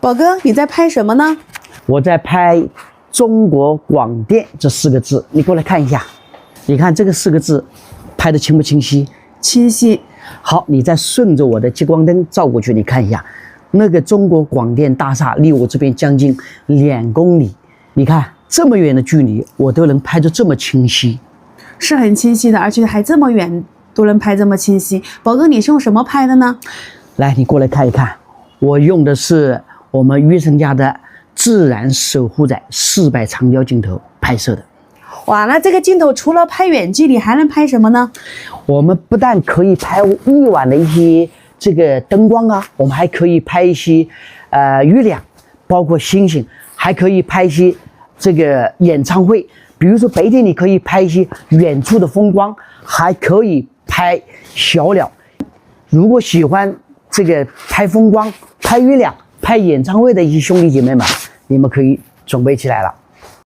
宝哥，你在拍什么呢？我在拍中国广电这4个字，你过来看一下。你看这个4个字拍得清不清晰？清晰。好，你再顺着我的激光灯照过去，你看一下，那个中国广电大厦离我这边将近2公里，你看这么远的距离，我都能拍得这么清晰，是很清晰的，而且还这么远都能拍这么清晰。宝哥，你是用什么拍的呢？来，你过来看一看，我用的是我们余生家的自然守护仔400长焦镜头拍摄的。哇，那这个镜头除了拍远距离，还能拍什么呢？我们不但可以拍夜晚的一些这个灯光啊，我们还可以拍一些月亮，包括星星，还可以拍一些这个演唱会。比如说白天你可以拍一些远处的风光，还可以拍小鸟。如果喜欢这个拍风光、拍月亮、拍演唱会的一些兄弟姐妹们，你们可以准备起来了。